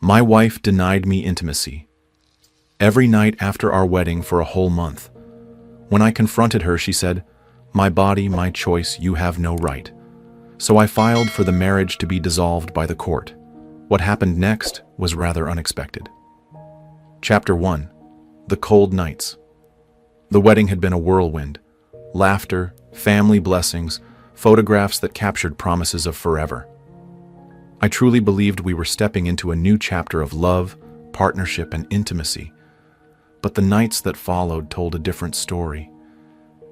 My wife denied me intimacy. Every night after our wedding for a whole month. When I confronted her, she said, "My body, my choice, you have no right." So I filed for the marriage to be dissolved by the court. What happened next was rather unexpected. Chapter 1. The Cold Nights. The wedding had been a whirlwind. Laughter, family blessings, photographs that captured promises of forever. I truly believed we were stepping into a new chapter of love, partnership, and intimacy. But the nights that followed told a different story.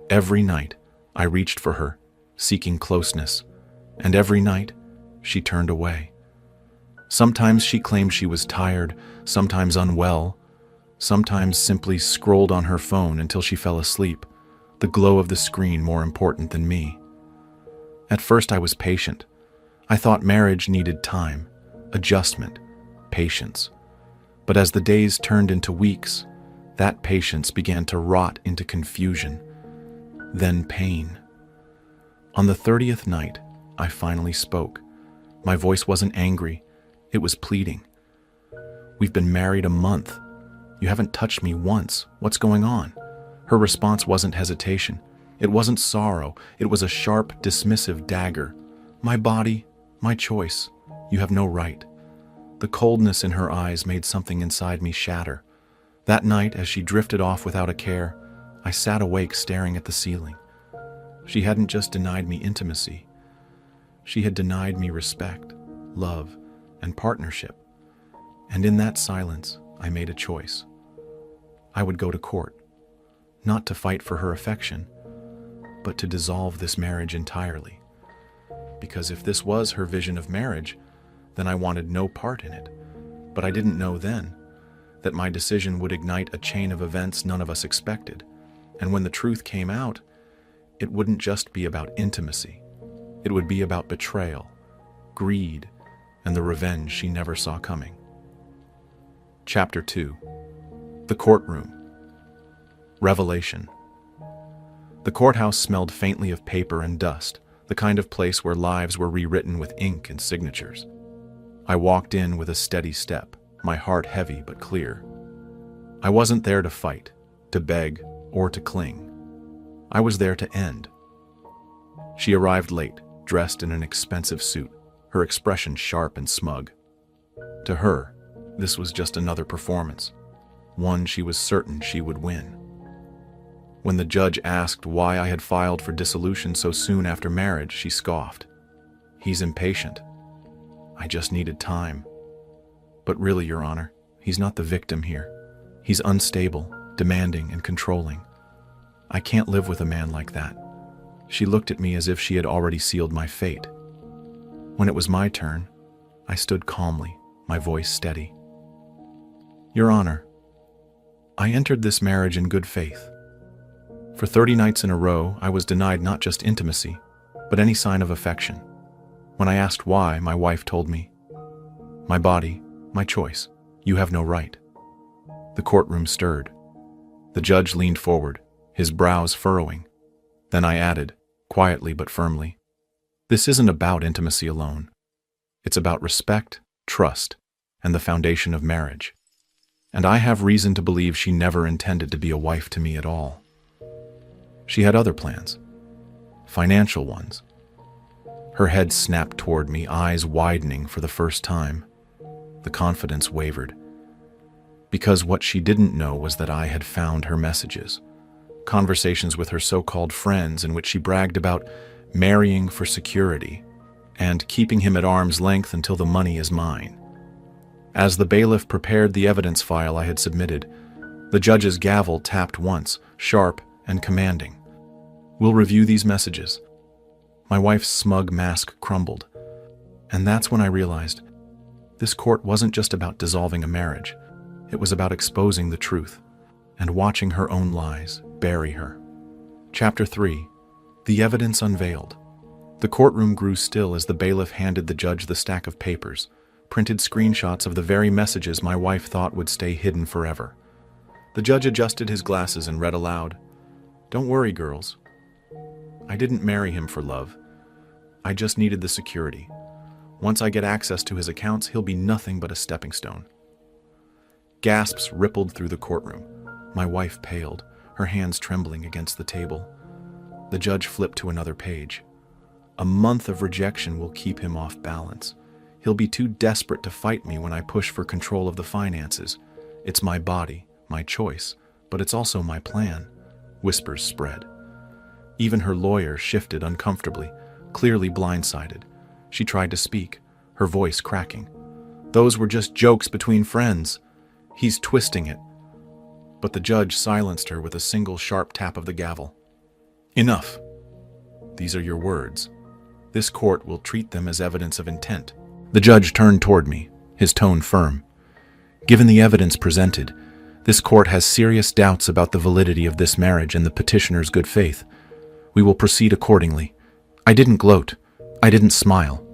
Every night, I reached for her, seeking closeness, and every night, she turned away. Sometimes she claimed she was tired, sometimes unwell, sometimes simply scrolled on her phone until she fell asleep, the glow of the screen more important than me. At first I was patient. I thought marriage needed time, adjustment, patience. But as the days turned into weeks, that patience began to rot into confusion, then pain. On the 30th night, I finally spoke. My voice wasn't angry, it was pleading. "We've been married a month. You haven't touched me once. What's going on?" Her response wasn't hesitation. It wasn't sorrow. It was a sharp, dismissive dagger. "My body, my choice. You have no right." The coldness in her eyes made something inside me shatter. That night, as she drifted off without a care, I sat awake staring at the ceiling. She hadn't just denied me intimacy. She had denied me respect, love, and partnership. And in that silence, I made a choice. I would go to court, not to fight for her affection, but to dissolve this marriage entirely. Because if this was her vision of marriage, then I wanted no part in it. But I didn't know then that my decision would ignite a chain of events none of us expected. And when the truth came out, it wouldn't just be about intimacy. It would be about betrayal, greed, and the revenge she never saw coming. Chapter 2. The Courtroom. Revelation. The courthouse smelled faintly of paper and dust, the kind of place where lives were rewritten with ink and signatures. I walked in with a steady step, my heart heavy but clear. I wasn't there to fight, to beg, or to cling. I was there to end. She arrived late, dressed in an expensive suit, her expression sharp and smug. To her, this was just another performance, one she was certain she would win. When the judge asked why I had filed for dissolution so soon after marriage, she scoffed. "He's impatient. I just needed time." But really, Your Honor, he's not the victim here. He's unstable, demanding, and controlling. I can't live with a man like that. She looked at me as if she had already sealed my fate. When it was my turn, I stood calmly, my voice steady. "Your Honor, I entered this marriage in good faith. For 30 nights in a row, I was denied not just intimacy, but any sign of affection. When I asked why, my wife told me, 'My body, my choice. You have no right.'" The courtroom stirred. The judge leaned forward, his brows furrowing. Then I added, quietly but firmly, "This isn't about intimacy alone. It's about respect, trust, and the foundation of marriage. And I have reason to believe she never intended to be a wife to me at all. She had other plans, financial ones." Her head snapped toward me, eyes widening for the first time. The confidence wavered. Because what she didn't know was that I had found her messages, conversations with her so-called friends in which she bragged about marrying for security and keeping him at arm's length until the money is mine. As the bailiff prepared the evidence file I had submitted, the judge's gavel tapped once, sharp and commanding. "We'll review these messages." My wife's smug mask crumbled. And that's when I realized this court wasn't just about dissolving a marriage. It was about exposing the truth and watching her own lies bury her. Chapter 3. The Evidence Unveiled. The courtroom grew still as the bailiff handed the judge the stack of papers, printed screenshots of the very messages my wife thought would stay hidden forever. The judge adjusted his glasses and read aloud, "Don't worry, girls. I didn't marry him for love. I just needed the security. Once I get access to his accounts, he'll be nothing but a stepping stone. Gasps rippled through the courtroom. My wife paled, her hands trembling against the table. The judge flipped to another page. A month of rejection will keep him off balance. He'll be too desperate to fight me when I push for control of the finances. It's my body, my choice, but it's also my plan. Whispers spread. Even her lawyer shifted uncomfortably, clearly blindsided. She tried to speak, her voice cracking. Those were just jokes between friends. He's twisting it. But the judge silenced her with a single sharp tap of the gavel. Enough. These are your words. This court will treat them as evidence of intent. The judge turned toward me, his tone firm. Given the evidence presented, this court has serious doubts about the validity of this marriage and the petitioner's good faith. We will proceed accordingly. I didn't gloat. I didn't smile.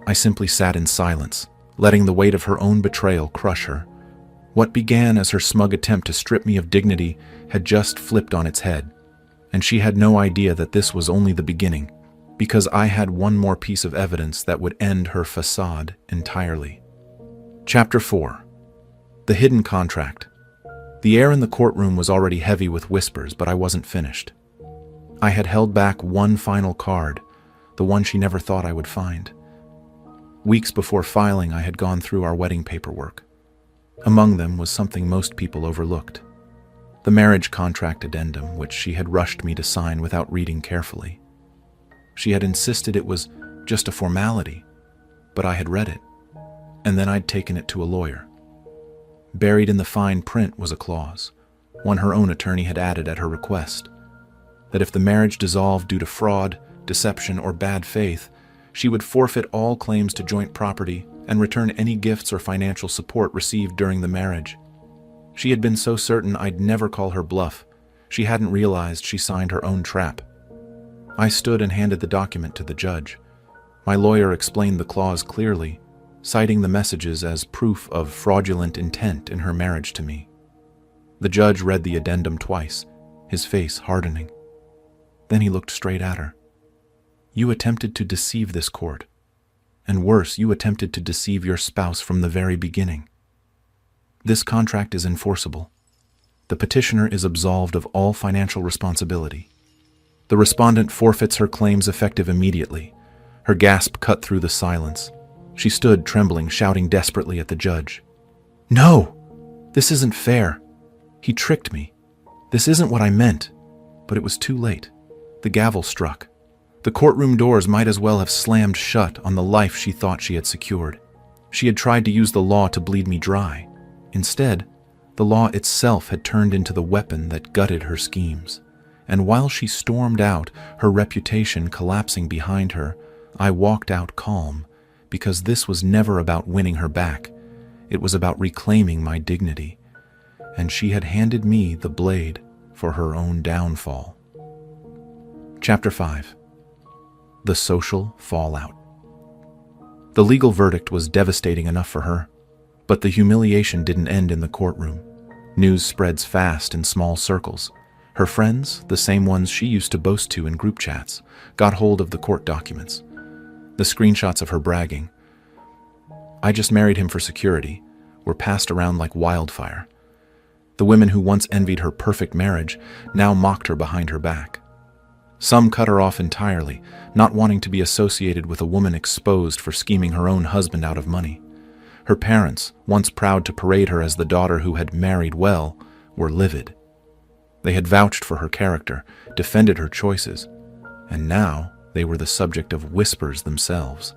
I simply sat in silence, letting the weight of her own betrayal crush her. What began as her smug attempt to strip me of dignity had just flipped on its head, and she had no idea that this was only the beginning, because I had one more piece of evidence that would end her facade entirely. Chapter 4. The Hidden Contract. The air in the courtroom was already heavy with whispers, but I wasn't finished. I had held back one final card, the one she never thought I would find. Weeks before filing, I had gone through our wedding paperwork. Among them was something most people overlooked. The marriage contract addendum, which she had rushed me to sign without reading carefully. She had insisted it was just a formality, but I had read it, and then I'd taken it to a lawyer. Buried in the fine print was a clause, one her own attorney had added at her request, that if the marriage dissolved due to fraud, deception, or bad faith, she would forfeit all claims to joint property and return any gifts or financial support received during the marriage. She had been so certain I'd never call her bluff, she hadn't realized she signed her own trap. I stood and handed the document to the judge. My lawyer explained the clause clearly, citing the messages as proof of fraudulent intent in her marriage to me. The judge read the addendum twice, his face hardening. Then he looked straight at her. You attempted to deceive this court. And worse, you attempted to deceive your spouse from the very beginning. This contract is enforceable. The petitioner is absolved of all financial responsibility. The respondent forfeits her claims effective immediately. Her gasp cut through the silence. She stood trembling, shouting desperately at the judge. No! This isn't fair. He tricked me. This isn't what I meant. But it was too late. The gavel struck. The courtroom doors might as well have slammed shut on the life she thought she had secured. She had tried to use the law to bleed me dry. Instead, the law itself had turned into the weapon that gutted her schemes. And while she stormed out, her reputation collapsing behind her, I walked out calm, because this was never about winning her back. It was about reclaiming my dignity. And she had handed me the blade for her own downfall. Chapter 5. The Social Fallout. The legal verdict was devastating enough for her, but the humiliation didn't end in the courtroom. News spreads fast in small circles. Her friends, the same ones she used to boast to in group chats, got hold of the court documents. The screenshots of her bragging, "I just married him for security," were passed around like wildfire. The women who once envied her perfect marriage now mocked her behind her back. Some cut her off entirely, not wanting to be associated with a woman exposed for scheming her own husband out of money. Her parents, once proud to parade her as the daughter who had married well, were livid. They had vouched for her character, defended her choices, and now they were the subject of whispers themselves.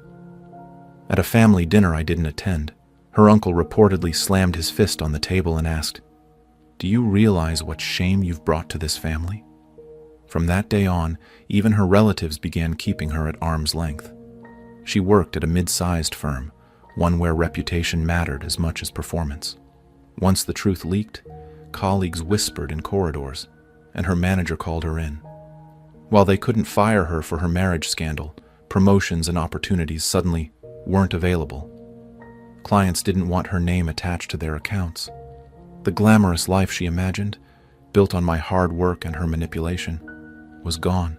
At a family dinner I didn't attend, her uncle reportedly slammed his fist on the table and asked, "Do you realize what shame you've brought to this family?" From that day on, even her relatives began keeping her at arm's length. She worked at a mid-sized firm, one where reputation mattered as much as performance. Once the truth leaked, colleagues whispered in corridors, and her manager called her in. While they couldn't fire her for her marriage scandal, promotions and opportunities suddenly weren't available. Clients didn't want her name attached to their accounts. The glamorous life she imagined, built on my hard work and her manipulation, was gone.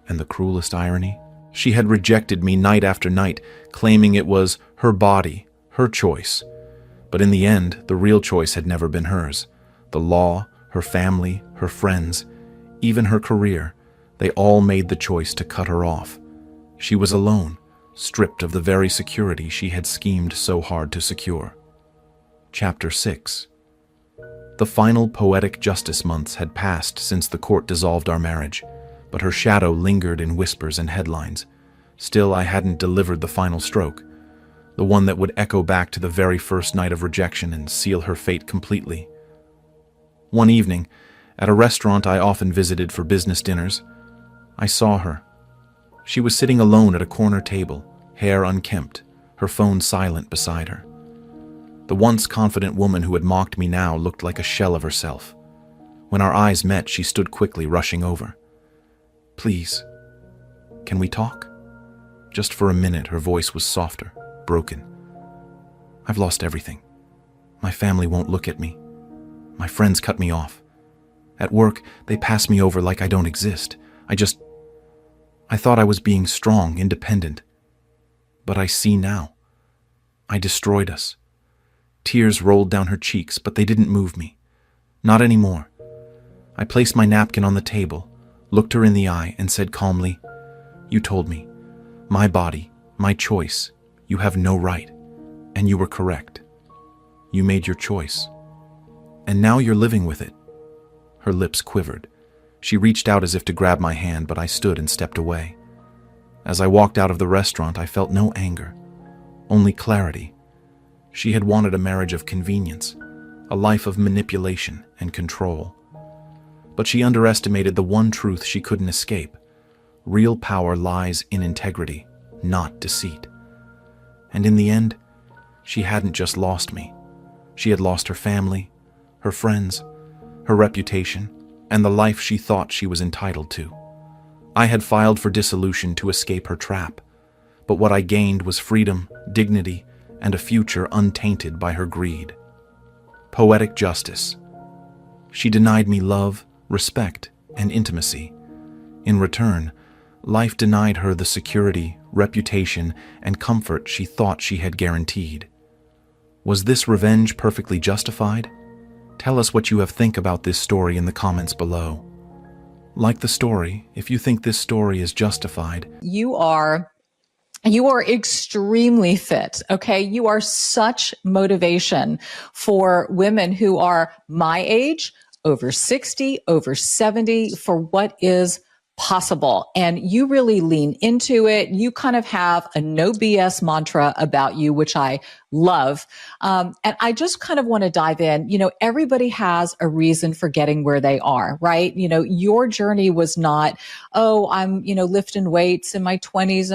And the cruelest irony, She had rejected me night after night, claiming it was her body, her choice. But in the end, the real choice had never been hers. The law, her family, her friends, even her career, they all made the choice to cut her off. She was alone, stripped of the very security she had schemed so hard to secure. Chapter 6. The final poetic justice months had passed since the court dissolved our marriage, but her shadow lingered in whispers and headlines. Still, I hadn't delivered the final stroke, the one that would echo back to the very first night of rejection and seal her fate completely. One evening, at a restaurant I often visited for business dinners, I saw her. She was sitting alone at a corner table, hair unkempt, her phone silent beside her. The once confident woman who had mocked me now looked like a shell of herself. When our eyes met, she stood quickly, rushing over. "Please, can we talk?" Just for a minute, her voice was softer, broken. "I've lost everything. My family won't look at me. My friends cut me off. At work, they pass me over like I don't exist. I thought I was being strong, independent. But I see now. I destroyed us." Tears rolled down her cheeks, but they didn't move me. Not anymore. I placed my napkin on the table, looked her in the eye, and said calmly, "You told me. My body, my choice. You have no right. And you were correct. You made your choice. And now you're living with it." Her lips quivered. She reached out as if to grab my hand, but I stood and stepped away. As I walked out of the restaurant, I felt no anger, only clarity. She had wanted a marriage of convenience, a life of manipulation and control. But she underestimated the one truth she couldn't escape. Real power lies in integrity, not deceit. And in the end, she hadn't just lost me. She had lost her family, her friends, her reputation, and the life she thought she was entitled to. I had filed for dissolution to escape her trap, but what I gained was freedom, dignity, and a future untainted by her greed. Poetic justice. She denied me love, respect, and intimacy. In return, life denied her the security, reputation, and comfort she thought she had guaranteed. Was this revenge perfectly justified? Tell us what you think about this story in the comments below. Like the story, if you think this story is justified. You are extremely fit, okay? You are such motivation for women who are my age, over 60, over 70, for what is possible. And you really lean into it. You kind of have a no BS mantra about you, which I love. And I just kind of want to dive in. Everybody has a reason for getting where they are, right? Your journey was not, oh, I'm, lifting weights in my 20s